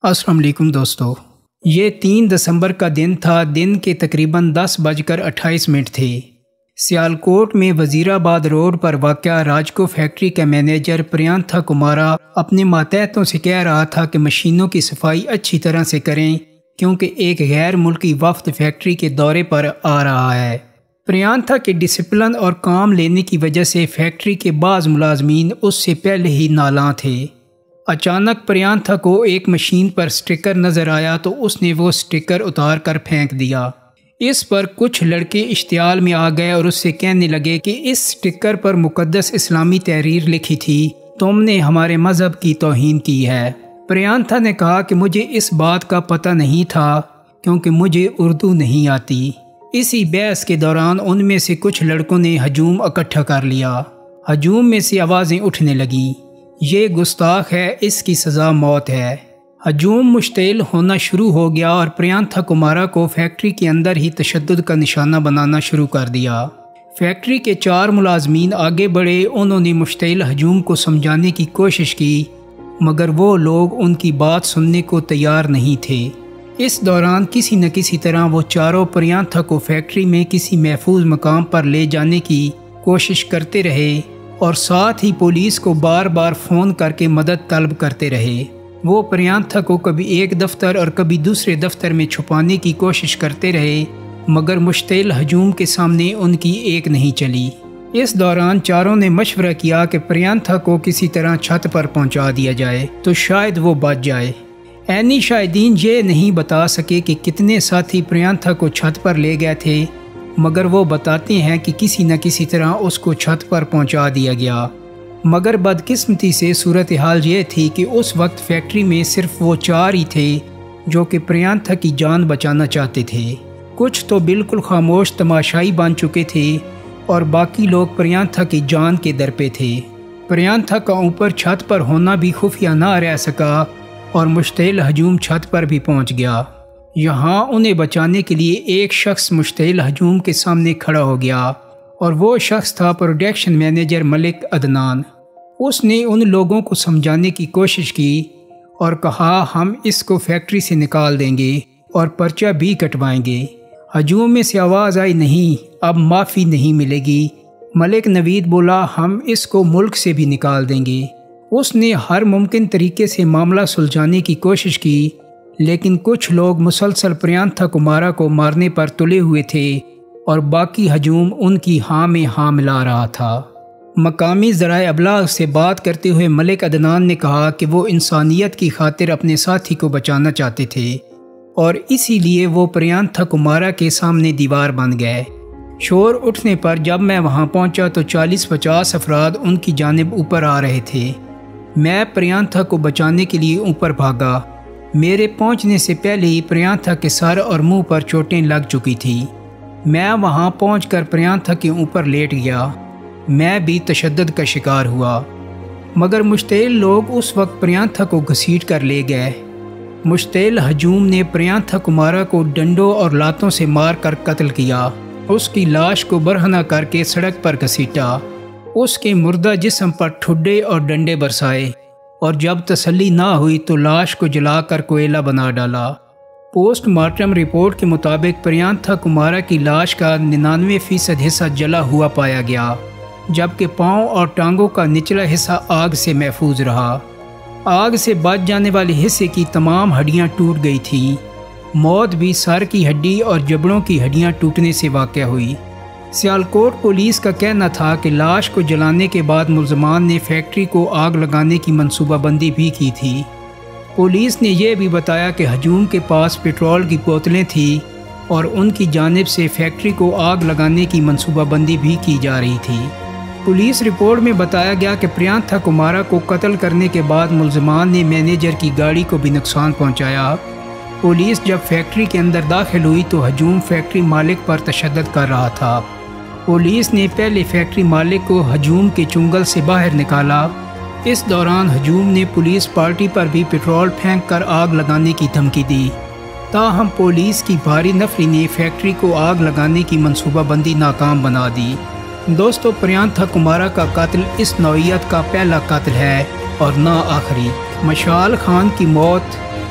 السلام علیکم دوستو، یہ 3 دسمبر کا دن تھا۔ دن کے تقریباً 10:28 تھے۔ سیالکوٹ میں وزیر آباد روڈ پر واقع راجکو فیکٹری کا مینیجر پریانتھا کمارا اپنے ماتحتوں سے کہہ رہا تھا کہ مشینوں کی صفائی اچھی طرح سے کریں کیونکہ ایک غیر ملکی وفد فیکٹری کے دورے پر آ رہا ہے۔ پریانتھا کے ڈسپلن اور کام لینے کی وجہ سے فیکٹری کے بعض ملازمین اس سے پہلے ہی نالاں تھے۔ اچانک پریانتھا کو ایک مشین پر سٹیکر نظر آیا تو اس نے وہ سٹیکر اتار کر پھینک دیا۔ اس پر کچھ لڑکے اشتعال میں آ گئے اور اس سے کہنے لگے کہ اس سٹیکر پر مقدس اسلامی تحریر لکھی تھی، تم نے ہمارے مذہب کی توہین کی ہے۔ پریانتھا نے کہا کہ مجھے اس بات کا پتہ نہیں تھا کیونکہ مجھے اردو نہیں آتی۔ اسی بحث کے دوران ان میں سے کچھ لڑکوں نے ہجوم اکٹھا کر لیا۔ ہجوم میں سے آوازیں اٹھنے لگیں، یہ گستاخ ہے، اس کی سزا موت ہے۔ ہجوم مشتعل ہونا شروع ہو گیا اور پریانتھا کمارا کو فیکٹری کے اندر ہی تشدد کا نشانہ بنانا شروع کر دیا۔ فیکٹری کے 4 ملازمین آگے بڑھے، انہوں نے مشتعل ہجوم کو سمجھانے کی کوشش کی مگر وہ لوگ ان کی بات سننے کو تیار نہیں تھے۔ اس دوران کسی نہ کسی طرح وہ چاروں پریانتھا کو فیکٹری میں کسی محفوظ مقام پر لے جانے کی کوشش کرتے رہے اور ساتھ ہی پولیس کو بار بار فون کر کے مدد طلب کرتے رہے۔ وہ پریانتھا کو کبھی ایک دفتر اور کبھی دوسرے دفتر میں چھپانے کی کوشش کرتے رہے مگر مشتعل ہجوم کے سامنے ان کی ایک نہیں چلی۔ اس دوران چاروں نے مشورہ کیا کہ پریانتھا کو کسی طرح چھت پر پہنچا دیا جائے تو شاید وہ بچ جائے۔ عینی شاہدین یہ نہیں بتا سکے کہ کتنے ساتھی پریانتھا کو چھت پر لے گئے تھے مگر وہ بتاتے ہیں کہ کسی نہ کسی طرح اس کو چھت پر پہنچا دیا گیا۔ مگر بدقسمتی سے صورتحال یہ تھی کہ اس وقت فیکٹری میں صرف وہ 4 ہی تھے جو کہ پریانتھا کی جان بچانا چاہتے تھے۔ کچھ تو بالکل خاموش تماشائی بن چکے تھے اور باقی لوگ پریانتھا کی جان کے در پہ تھے۔ پریانتھا کا اوپر چھت پر ہونا بھی خفیہ نہ رہ سکا اور مشتعل ہجوم چھت پر بھی پہنچ گیا۔ یہاں انہیں بچانے کے لیے ایک شخص مشتعل ہجوم کے سامنے کھڑا ہو گیا اور وہ شخص تھا پروڈکشن مینیجر ملک عدنان۔ اس نے ان لوگوں کو سمجھانے کی کوشش کی اور کہا ہم اس کو فیکٹری سے نکال دیں گے اور پرچہ بھی کٹوائیں گے۔ ہجوم میں سے آواز آئی، نہیں، اب معافی نہیں ملے گی۔ ملک نوید بولا ہم اس کو ملک سے بھی نکال دیں گے۔ اس نے ہر ممکن طریقے سے معاملہ سلجھانے کی کوشش کی لیکن کچھ لوگ مسلسل پریانتھا کمارا کو مارنے پر تلے ہوئے تھے اور باقی ہجوم ان کی ہاں میں ہاں ملا رہا تھا۔ مقامی ذرائع ابلاغ سے بات کرتے ہوئے ملک عدنان نے کہا کہ وہ انسانیت کی خاطر اپنے ساتھی کو بچانا چاہتے تھے اور اسی لیے وہ پریانتھا کمارا کے سامنے دیوار بن گئے۔ شور اٹھنے پر جب میں وہاں پہنچا تو 40-50 افراد ان کی جانب اوپر آ رہے تھے۔ میں پریانتھا کو بچانے کے لیے اوپر بھاگا۔ میرے پہنچنے سے پہلے ہی پریانتھا کے سر اور منہ پر چوٹیں لگ چکی تھیں۔ میں وہاں پہنچ کر پریانتھا کے اوپر لیٹ گیا۔ میں بھی تشدد کا شکار ہوا مگر مشتعل لوگ اس وقت پریانتھا کو گھسیٹ کر لے گئے۔ مشتعل ہجوم نے پریانتھا کمارا کو ڈنڈوں اور لاتوں سے مار کر قتل کیا۔ اس کی لاش کو برہنہ کر کے سڑک پر گھسیٹا۔ اس کے مردہ جسم پر ٹھڈے اور ڈنڈے برسائے اور جب تسلی نہ ہوئی تو لاش کو جلا کر کوئلہ بنا ڈالا۔ پوسٹ مارٹم رپورٹ کے مطابق پریانتھا کمارا کی لاش کا 99% حصہ جلا ہوا پایا گیا جبکہ پاؤں اور ٹانگوں کا نچلا حصہ آگ سے محفوظ رہا۔ آگ سے بچ جانے والے حصے کی تمام ہڈیاں ٹوٹ گئی تھیں۔ موت بھی سر کی ہڈی اور جبڑوں کی ہڈیاں ٹوٹنے سے واقع ہوئی۔ سیالکوٹ پولیس کا کہنا تھا کہ لاش کو جلانے کے بعد ملزمان نے فیکٹری کو آگ لگانے کی منصوبہ بندی بھی کی تھی۔ پولیس نے یہ بھی بتایا کہ ہجوم کے پاس پٹرول کی بوتلیں تھیں اور ان کی جانب سے فیکٹری کو آگ لگانے کی منصوبہ بندی بھی کی جا رہی تھی۔ پولیس رپورٹ میں بتایا گیا کہ پریانتھا کمارا کو قتل کرنے کے بعد ملزمان نے مینیجر کی گاڑی کو بھی نقصان پہنچایا۔ پولیس جب فیکٹری کے اندر داخل ہوئی تو ہجوم فیکٹری مالک پر تشدد کر رہا تھا۔ پولیس نے پہلے فیکٹری مالک کو ہجوم کے چنگل سے باہر نکالا۔ اس دوران ہجوم نے پولیس پارٹی پر بھی پٹرول پھینک کر آگ لگانے کی دھمکی دی۔ تاہم پولیس کی بھاری نفری نے فیکٹری کو آگ لگانے کی منصوبہ بندی ناکام بنا دی۔ دوستو، پریانتھا کمارا کا قتل اس نوعیت کا پہلا قتل ہے اور نہ آخری۔ مشال خان کی موت